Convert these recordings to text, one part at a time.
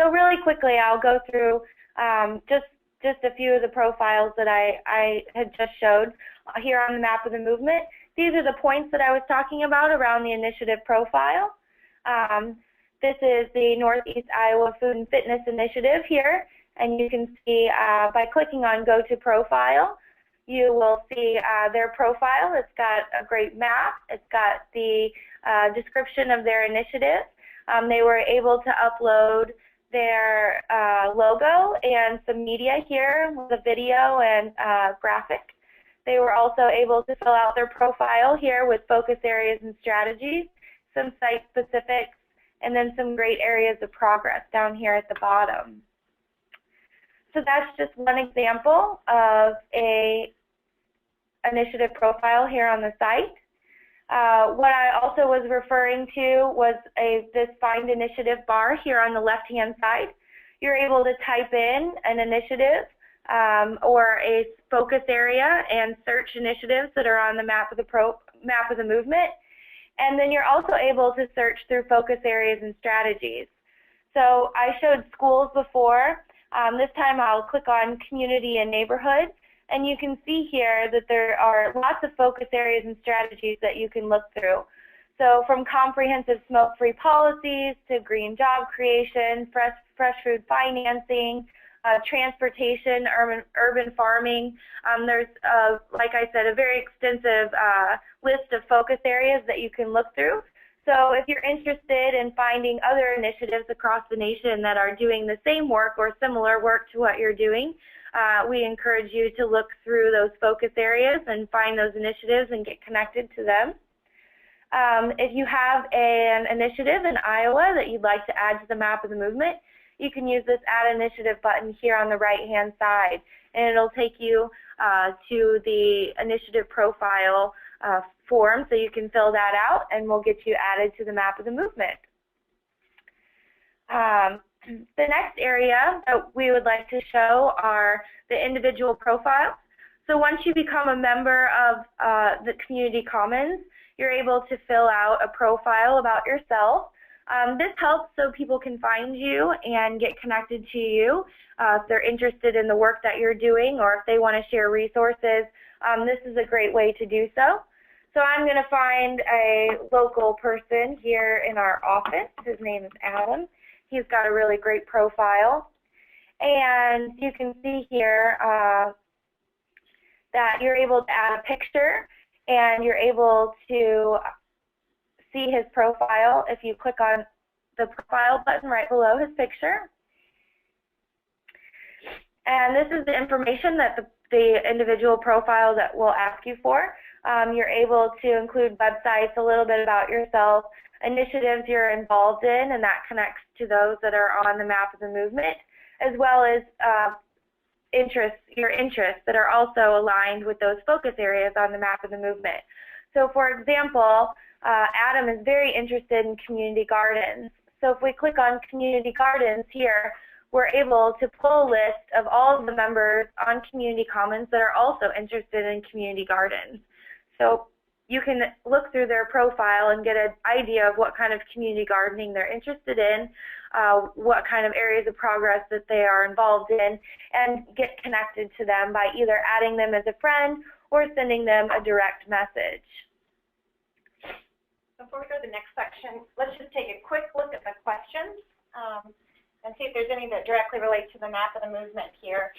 So really quickly, I'll go through just a few of the profiles that I had just showed here on the map of the movement. These are the points that I was talking about around the initiative profile. This is the Northeast Iowa Food and Fitness Initiative here, and you can see by clicking on Go to Profile, you will see their profile. It's got a great map. It's got the description of their initiative. They were able to upload their logo and some media here with a video and graphic. They were also able to fill out their profile here with focus areas and strategies, some site specifics, and then some great areas of progress down here at the bottom. So that's just one example of a initiative profile here on the site. What I also was referring to was this Find Initiative bar here on the left-hand side. You're able to type in an initiative or a focus area and search initiatives that are on the map of the movement. And then you're also able to search through focus areas and strategies. So I showed schools before. This time I'll click on community and neighborhood. And you can see here that there are lots of focus areas and strategies that you can look through. So from comprehensive smoke-free policies to green job creation, fresh food financing, transportation, urban farming. There's, like I said, a very extensive list of focus areas that you can look through. So if you're interested in finding other initiatives across the nation that are doing the same work or similar work to what you're doing, we encourage you to look through those focus areas and find those initiatives and get connected to them. If you have an initiative in Iowa that you'd like to add to the map of the movement, you can use this Add Initiative button here on the right-hand side, and it'll take you to the initiative profile form, so you can fill that out, and we'll get you added to the map of the movement. The next area that we would like to show are the individual profiles. So once you become a member of the Community Commons, you're able to fill out a profile about yourself. This helps so people can find you and get connected to you if they're interested in the work that you're doing or if they want to share resources. This is a great way to do so. So I'm going to find a local person here in our office. His name is Adam. He's got a really great profile. And you can see here that you're able to add a picture and you're able to see his profile if you click on the profile button right below his picture. And this is the information that the individual profile that will ask you for. You're able to include websites, a little bit about yourself, initiatives you're involved in, and that connects to those that are on the map of the movement, as well as your interests that are also aligned with those focus areas on the map of the movement. So for example, Adam is very interested in community gardens. So if we click on community gardens here, we're able to pull a list of all of the members on Community Commons that are also interested in community gardens. So you can look through their profile and get an idea of what kind of community gardening they're interested in, what kind of areas of progress that they are involved in, and get connected to them by either adding them as a friend or sending them a direct message. Before we go to the next section, let's just take a quick look at the questions and see if there's any that directly relate to the map of the movement here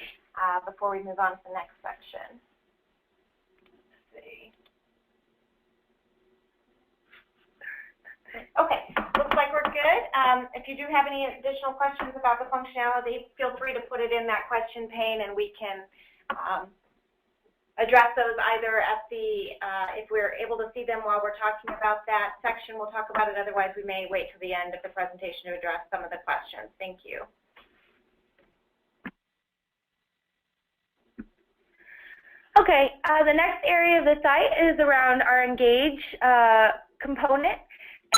before we move on to the next section. Let's see. Okay, looks like we're good. If you do have any additional questions about the functionality, feel free to put it in that question pane and we can address those either at the, if we're able to see them while we're talking about that section, we'll talk about it. Otherwise, we may wait till the end of the presentation to address some of the questions. Thank you. Okay, the next area of the site is around our Engage component.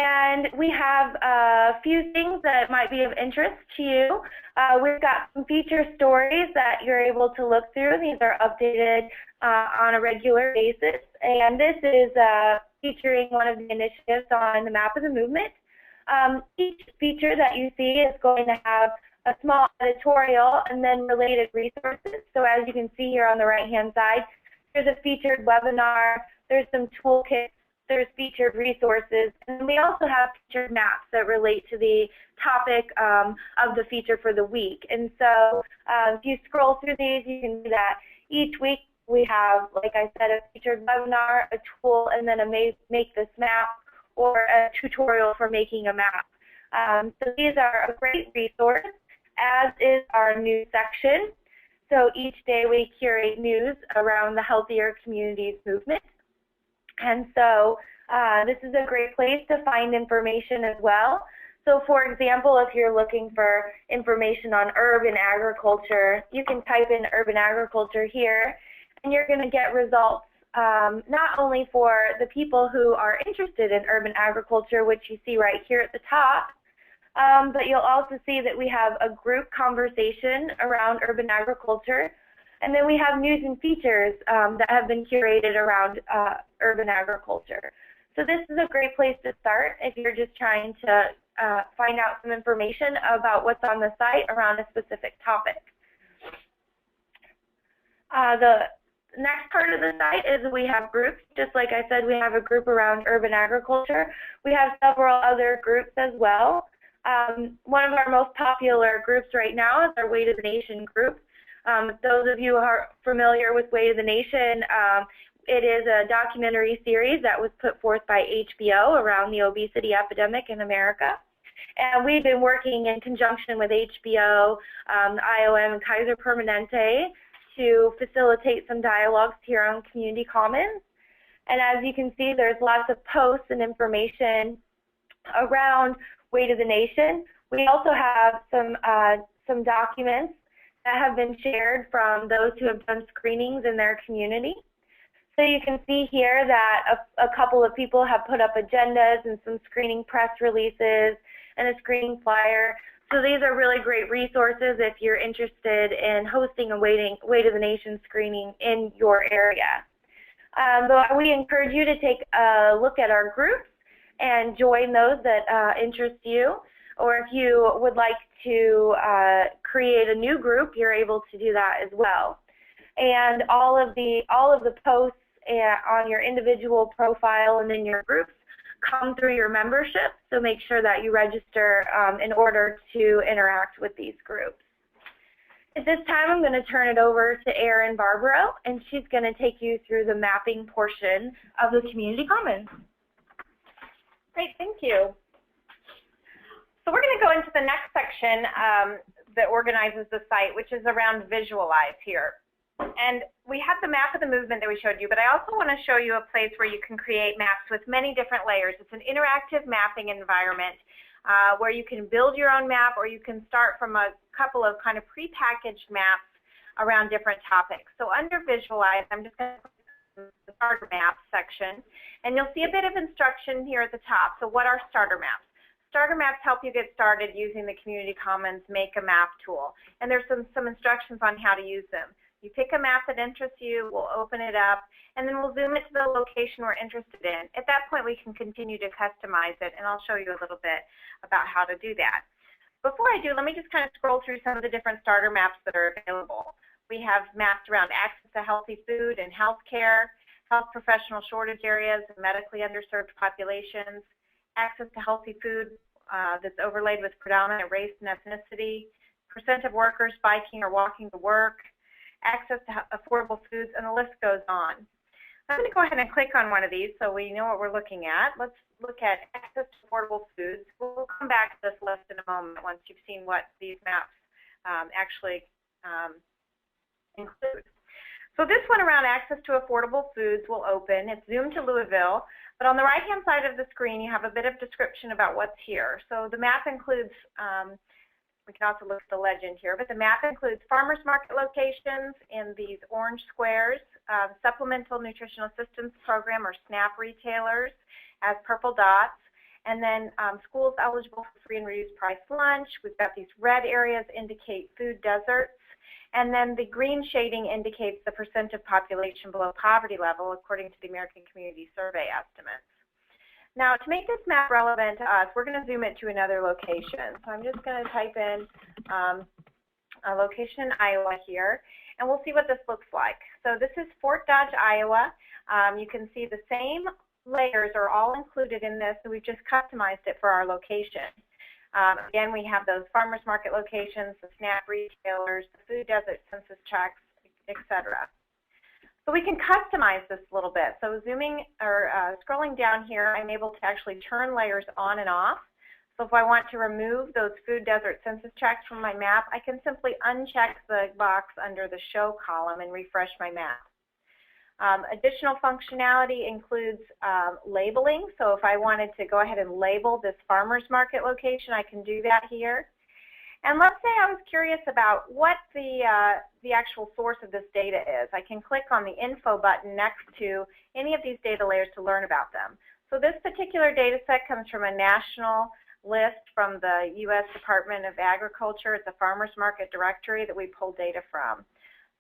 And we have a few things that might be of interest to you. We've got some feature stories that you're able to look through. These are updated on a regular basis. And this is featuring one of the initiatives on the map of the movement. Each feature that you see is going to have a small editorial, and then related resources. So as you can see here on the right-hand side, there's a featured webinar, there's some toolkits, there's featured resources, and we also have featured maps that relate to the topic of the feature for the week. And so if you scroll through these, you can see that each week we have, like I said, a featured webinar, a tool, and then a make this map or a tutorial for making a map. So these are a great resource, as is our news section. So each day we curate news around the Healthier Communities movement. And so this is a great place to find information as well. So for example, if you're looking for information on urban agriculture, you can type in urban agriculture here, and you're going to get results not only for the people who are interested in urban agriculture, which you see right here at the top, but you'll also see that we have a group conversation around urban agriculture. And then we have news and features that have been curated around urban agriculture. So this is a great place to start if you're just trying to find out some information about what's on the site around a specific topic. The next part of the site is we have groups. Just like I said, we have a group around urban agriculture. We have several other groups as well. One of our most popular groups right now is our Way to the Nation group. Those of you who are familiar with Way to the Nation, it is a documentary series that was put forth by HBO around the obesity epidemic in America. And we've been working in conjunction with HBO, IOM, and Kaiser Permanente to facilitate some dialogues here on Community Commons. And as you can see, there's lots of posts and information around Way to the Nation. We also have some documents that have been shared from those who have done screenings in their community. So you can see here that a couple of people have put up agendas and some screening press releases and a screening flyer. So these are really great resources if you're interested in hosting a Way to the Nation screening in your area. But we encourage you to take a look at our groups and join those that interest you. Or if you would like to create a new group, you're able to do that as well. And all of the posts on your individual profile and in your groups come through your membership. So make sure that you register in order to interact with these groups. At this time, I'm going to turn it over to Erin Barbaro, and she's going to take you through the mapping portion of the Community Commons. Great, thank you. So we're going to go into the next section that organizes the site, which is around Visualize here. And we have the map of the movement that we showed you, but I also want to show you a place where you can create maps with many different layers. It's an interactive mapping environment where you can build your own map, or you can start from a couple of kind of prepackaged maps around different topics. So under Visualize, I'm just going to click the Starter Maps section, and you'll see a bit of instruction here at the top. So what are starter maps? Starter maps help you get started using the Community Commons Make a Map tool, and there's some instructions on how to use them. You pick a map that interests you, we'll open it up, and then we'll zoom it to the location we're interested in. At that point, we can continue to customize it, and I'll show you a little bit about how to do that. Before I do, let me just kind of scroll through some of the different starter maps that are available. We have maps around access to healthy food and health care, health professional shortage areas, and medically underserved populations, access to healthy food that's overlaid with predominant race and ethnicity, percent of workers biking or walking to work, access to affordable foods, and the list goes on. I'm going to go ahead and click on one of these so we know what we're looking at. Let's look at access to affordable foods. We'll come back to this list in a moment once you've seen what these maps actually include. So this one around access to affordable foods will open. It's zoomed to Louisville, but on the right-hand side of the screen, you have a bit of description about what's here. So the map includes, we can also look at the legend here, but the map includes farmers market locations in these orange squares, Supplemental Nutritional Assistance Program or SNAP retailers as purple dots, and then schools eligible for free and reduced price lunch. We've got these red areas indicate food deserts. And then the green shading indicates the percent of population below poverty level according to the American Community Survey estimates. Now, to make this map relevant to us, we're going to zoom it to another location. So I'm just going to type in a location in Iowa here, and we'll see what this looks like. So this is Fort Dodge, Iowa. You can see the same layers are all included in this, so we've just customized it for our location. Again, we have those farmers market locations, the SNAP retailers, the food desert census tracts, etc. So we can customize this a little bit. So zooming or scrolling down here, I'm able to actually turn layers on and off. So if I want to remove those food desert census tracts from my map, I can simply uncheck the box under the show column and refresh my map. Additional functionality includes labeling. So if I wanted to go ahead and label this farmers market location, I can do that here. And let's say I was curious about what the actual source of this data is. I can click on the info button next to any of these data layers to learn about them. So this particular data set comes from a national list from the U.S. Department of Agriculture. It's a farmers market directory that we pull data from.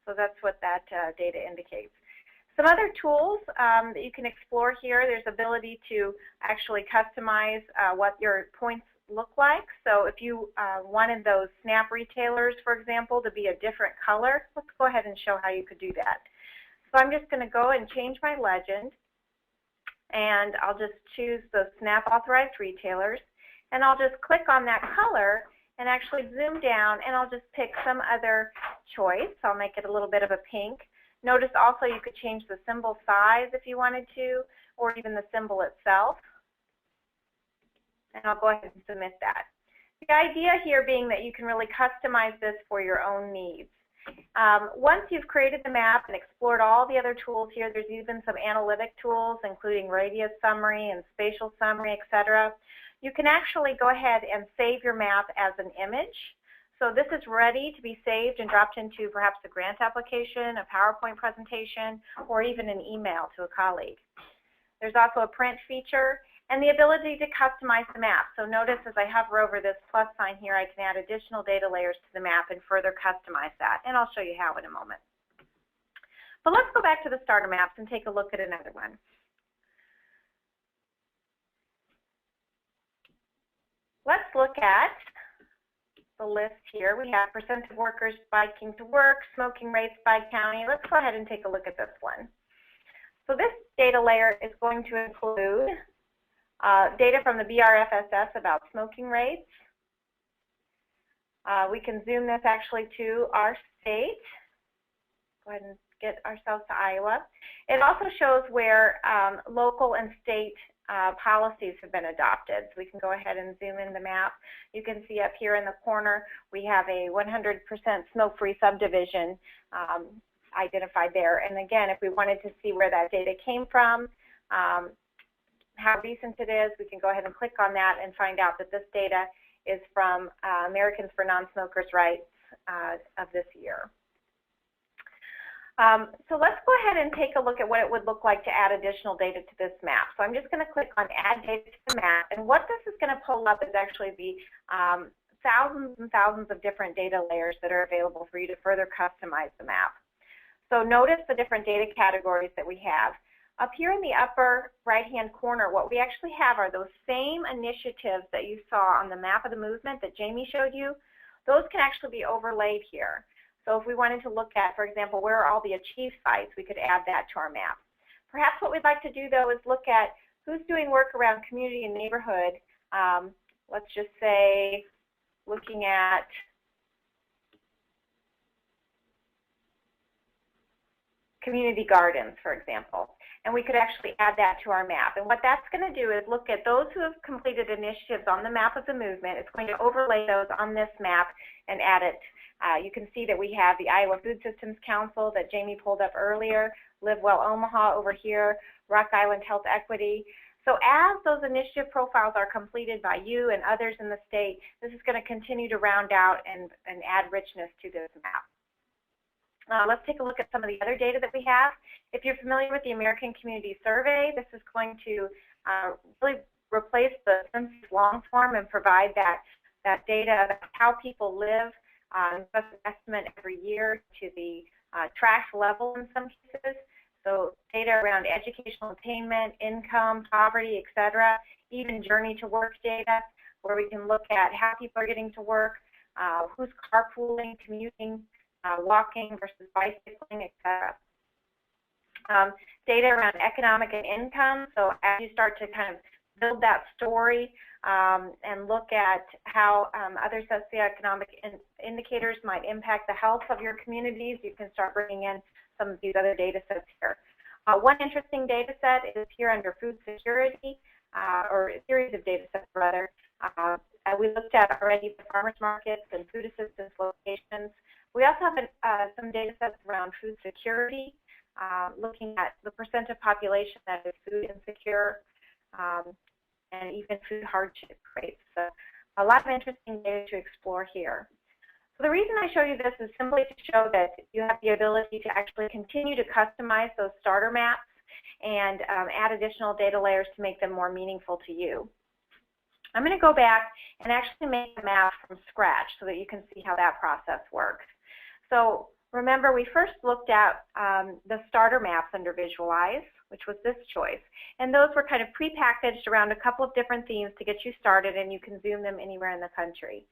So that's what that data indicates. Some other tools that you can explore here, there's ability to actually customize what your points look like. So if you wanted those SNAP retailers, for example, to be a different color, let's go ahead and show how you could do that. So I'm just going to go and change my legend, and I'll just choose the SNAP authorized retailers, and I'll just click on that color and actually zoom down, and I'll just pick some other choice. I'll make it a little bit of a pink. Notice also you could change the symbol size if you wanted to, or even the symbol itself. And I'll go ahead and submit that. The idea here being that you can really customize this for your own needs. Once you've created the map and explored all the other tools here, there's even some analytic tools, including radius summary and spatial summary, etc. You can actually go ahead and save your map as an image. So this is ready to be saved and dropped into perhaps a grant application, a PowerPoint presentation, or even an email to a colleague. There's also a print feature and the ability to customize the map. So notice as I hover over this plus sign here, I can add additional data layers to the map and further customize that. And I'll show you how in a moment. But let's go back to the starter maps and take a look at another one. Let's look at the list here. We have percent of workers biking to work, smoking rates by county. Let's go ahead and take a look at this one. So this data layer is going to include data from the BRFSS about smoking rates. We can zoom this actually to our state. Go ahead and get ourselves to Iowa. It also shows where local and state policies have been adopted. So we can go ahead and zoom in the map. You can see up here in the corner we have a 100% smoke-free subdivision identified there. And again, if we wanted to see where that data came from, how recent it is, we can go ahead and click on that and find out that this data is from Americans for Non-Smokers' Rights of this year. So let's go ahead and take a look at what it would look like to add additional data to this map. So I'm just going to click on Add Data to the Map, and what this is going to pull up is actually the thousands and thousands of different data layers that are available for you to further customize the map. So notice the different data categories that we have. Up here in the upper right-hand corner, what we actually have are those same initiatives that you saw on the map of the movement that Jamie showed you. Those can actually be overlaid here. So if we wanted to look at, for example, where are all the achieved sites, we could add that to our map. Perhaps what we'd like to do, though, is look at who's doing work around community and neighborhood. Let's just say looking at community gardens, for example. And we could actually add that to our map. And what that's going to do is look at those who have completed initiatives on the map of the movement. It's going to overlay those on this map and add it. You can see that we have the Iowa Food Systems Council that Jamie pulled up earlier, Live Well Omaha over here, Rock Island Health Equity. So as those initiative profiles are completed by you and others in the state, this is going to continue to round out and add richness to this map. Let's take a look at some of the other data that we have. If you're familiar with the American Community Survey, this is going to really replace the census long form and provide that data about how people live, give us an estimate every year to the tract level in some cases. So data around educational attainment, income, poverty, etc., even journey to work data, where we can look at how people are getting to work, who's carpooling, commuting, walking versus bicycling, etc. Data around economic and income, so as you start to kind of build that story and look at how other socioeconomic indicators might impact the health of your communities, you can start bringing in some of these other data sets here. One interesting data set is here under food security, or a series of data sets rather. We looked at already the farmers markets and food assistance locations. We also have some data sets around food security, looking at the percent of population that is food insecure, and even food hardship rates. So a lot of interesting data to explore here. So the reason I show you this is simply to show that you have the ability to actually continue to customize those starter maps and add additional data layers to make them more meaningful to you. I'm going to go back and actually make a map from scratch so that you can see how that process works. So remember, we first looked at the starter maps under Visualize, which was this choice. And those were kind of prepackaged around a couple of different themes to get you started, and you can zoom them anywhere in the country.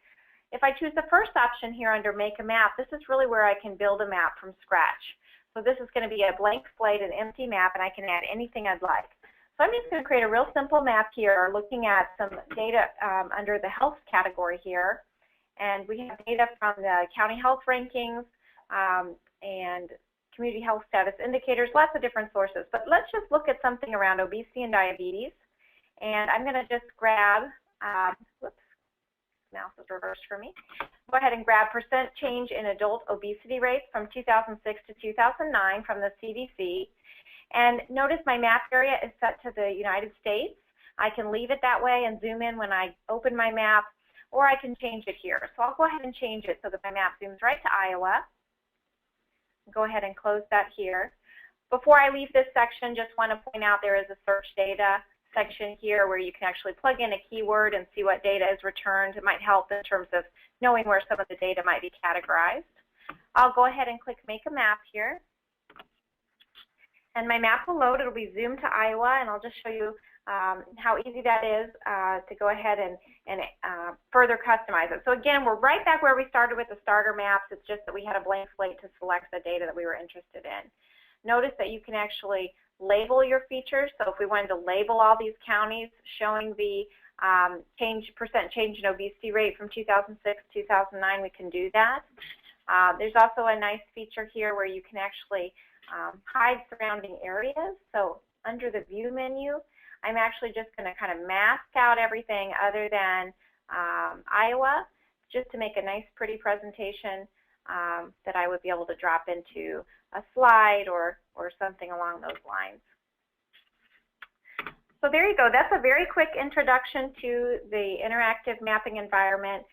If I choose the first option here under Make a Map, this is really where I can build a map from scratch. So this is going to be a blank slate, an empty map, and I can add anything I'd like. So I'm just going to create a real simple map here, looking at some data under the health category here. And we have data from the county health rankings and community health status indicators, lots of different sources. But let's just look at something around obesity and diabetes. And I'm going to just grab, whoops, mouse is reversed for me. Go ahead and grab percent change in adult obesity rates from 2006 to 2009 from the CDC. And notice my map area is set to the United States. I can leave it that way and zoom in when I open my map, or I can change it here. So I'll go ahead and change it so that my map zooms right to Iowa. Go ahead and close that here. Before I leave this section, just want to point out there is a search data section here where you can actually plug in a keyword and see what data is returned. It might help in terms of knowing where some of the data might be categorized. I'll go ahead and click Make a Map here. And my map will load. It'll be zoomed to Iowa, and I'll just show you how easy that is to go ahead and further customize it. So again, we're right back where we started with the starter maps. It's just that we had a blank slate to select the data that we were interested in. Notice that you can actually label your features. So if we wanted to label all these counties showing the percent change in obesity rate from 2006 to 2009, we can do that. There's also a nice feature here where you can actually hide surrounding areas. So under the View menu, I'm actually just going to kind of mask out everything other than Iowa, just to make a nice, pretty presentation that I would be able to drop into a slide or something along those lines. So there you go. That's a very quick introduction to the interactive mapping environment.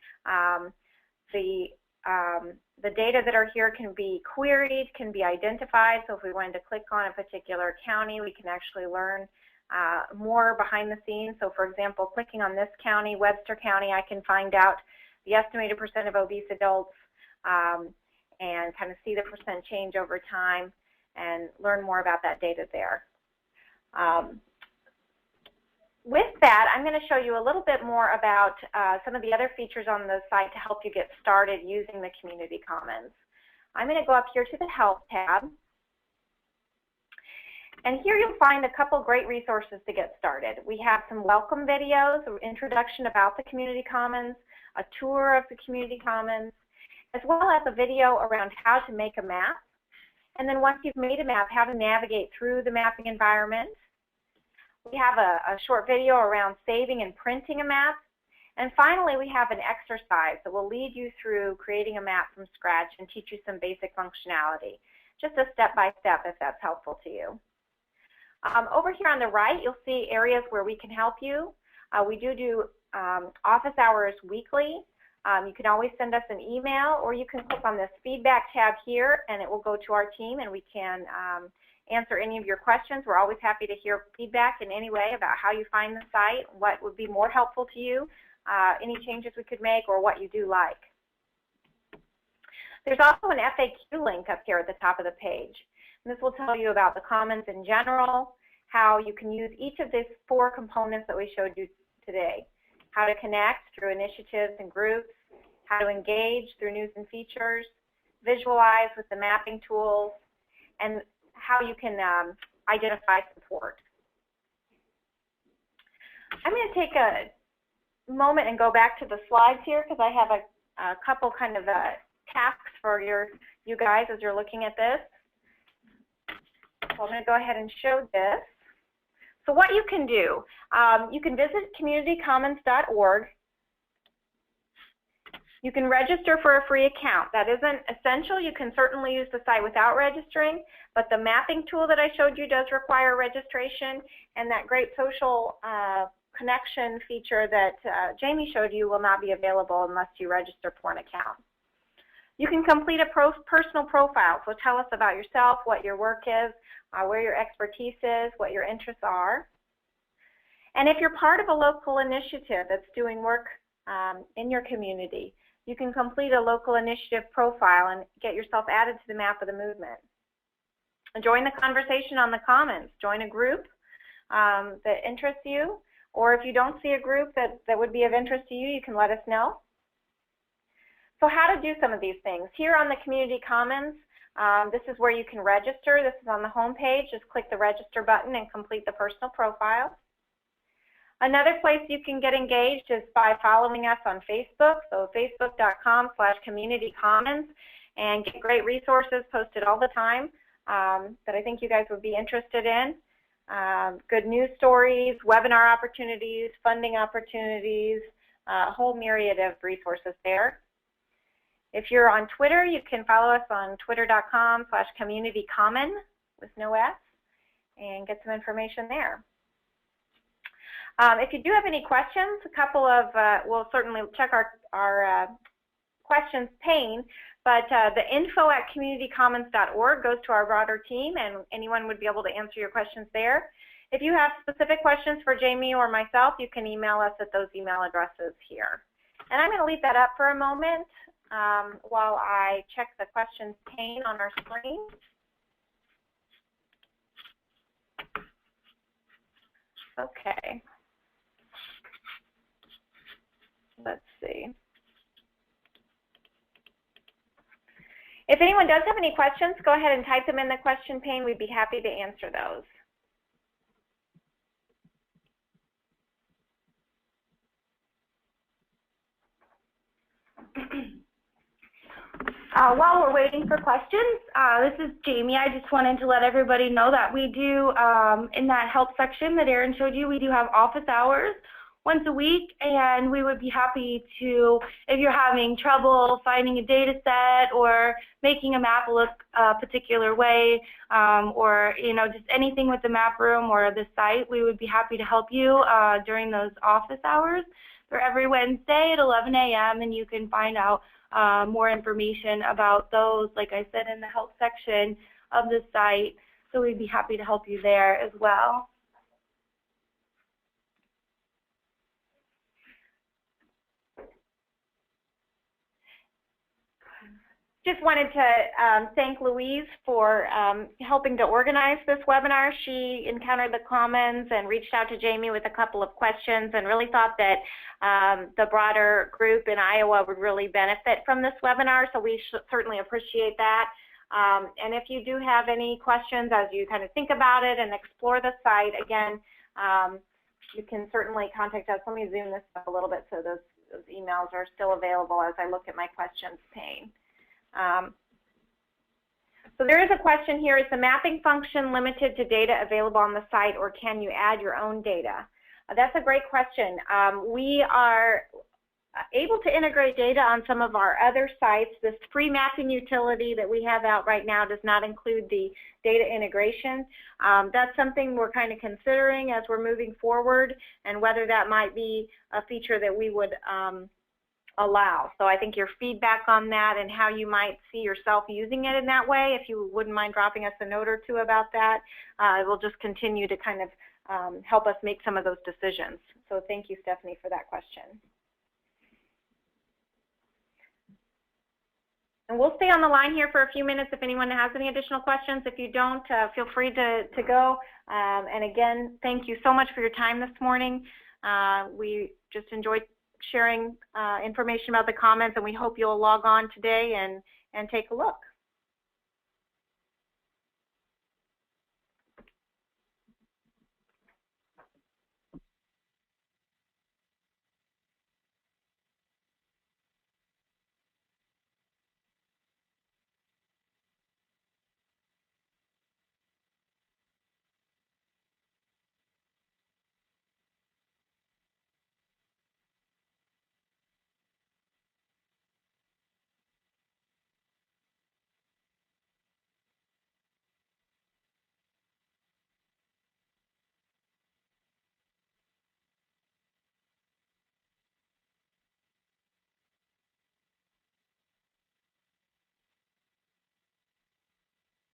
The data that are here can be queried, can be identified. So if we wanted to click on a particular county, we can actually learn more behind the scenes. So for example, clicking on this county, Webster County, I can find out the estimated percent of obese adults and kind of see the percent change over time and learn more about that data there. With that, I'm going to show you a little bit more about some of the other features on the site to help you get started using the Community Commons. I'm going to go up here to the Help tab. And here you'll find a couple great resources to get started. We have some welcome videos, an introduction about the Community Commons, a tour of the Community Commons, as well as a video around how to make a map. And then once you've made a map, how to navigate through the mapping environment. We have a short video around saving and printing a map. And finally, we have an exercise that will lead you through creating a map from scratch and teach you some basic functionality. Just a step-by-step if that's helpful to you. Over here on the right, you'll see areas where we can help you. We do office hours weekly. You can always send us an email, or you can click on this feedback tab here, and it will go to our team, and we can answer any of your questions. We're always happy to hear feedback in any way about how you find the site, what would be more helpful to you, any changes we could make, or what you do like. There's also an FAQ link up here at the top of the page. And this will tell you about the Commons in general, how you can use each of these 4 components that we showed you today, how to connect through initiatives and groups, how to engage through news and features, visualize with the mapping tools, and how you can identify support. I'm going to take a moment and go back to the slides here because I have a couple kind of tasks for you guys as you're looking at this. So I'm going to go ahead and show this. So what you can do, you can visit communitycommons.org. You can register for a free account. That isn't essential. You can certainly use the site without registering, but the mapping tool that I showed you does require registration, and that great social connection feature that Jamie showed you will not be available unless you register for an account. You can complete a personal profile, so tell us about yourself, what your work is, where your expertise is, what your interests are. And if you're part of a local initiative that's doing work in your community, you can complete a local initiative profile and get yourself added to the map of the movement. And join the conversation on the Commons. Join a group that interests you, or if you don't see a group that would be of interest to you, you can let us know. So how to do some of these things. Here on the Community Commons, this is where you can register. This is on the home page. Just click the register button and complete the personal profile. Another place you can get engaged is by following us on Facebook, so facebook.com/communitycommons, and get great resources posted all the time that I think you guys would be interested in. Good news stories, webinar opportunities, funding opportunities, a whole myriad of resources there. If you're on Twitter, you can follow us on twitter.com/communitycommon with no S and get some information there. If you do have any questions, a couple of, we'll certainly check our questions pane, but the info@communitycommons.org goes to our broader team, and anyone would be able to answer your questions there. If you have specific questions for Jamie or myself, you can email us at those email addresses here. And I'm going to leave that up for a moment while I check the questions pane on our screen. Okay. Let's see. If anyone does have any questions, go ahead and type them in the question pane. We'd be happy to answer those. While we're waiting for questions, this is Jamie. I just wanted to let everybody know that we do, in that help section that Erin showed you, we do have office hours once a week, and we would be happy to, if you're having trouble finding a data set or making a map look a particular way, or just anything with the map room or the site, we would be happy to help you during those office hours. They're every Wednesday at 11 a.m. and you can find out more information about those, like I said, in the help section of the site. So we'd be happy to help you there as well. Just wanted to thank Louise for helping to organize this webinar. She encountered the Commons and reached out to Jamie with a couple of questions and really thought that the broader group in Iowa would really benefit from this webinar, so we certainly appreciate that. And if you do have any questions as you kind of think about it and explore the site, again, you can certainly contact us. Let me zoom this up a little bit so those emails are still available as I look at my questions pane. So there is a question here, is the mapping function limited to data available on the site, or can you add your own data? That's a great question. We are able to integrate data on some of our other sites. This free mapping utility that we have out right now does not include the data integration. That's something we're kind of considering as we're moving forward, and whether that might be a feature that we would allow. So I think your feedback on that and how you might see yourself using it in that way, if you wouldn't mind dropping us a note or two about that, will just continue to kind of help us make some of those decisions. So thank you, Stephanie, for that question. And we'll stay on the line here for a few minutes if anyone has any additional questions. If you don't, feel free to go. And again, thank you so much for your time this morning. We just enjoyed sharing information about the comments, and we hope you'll log on today and take a look.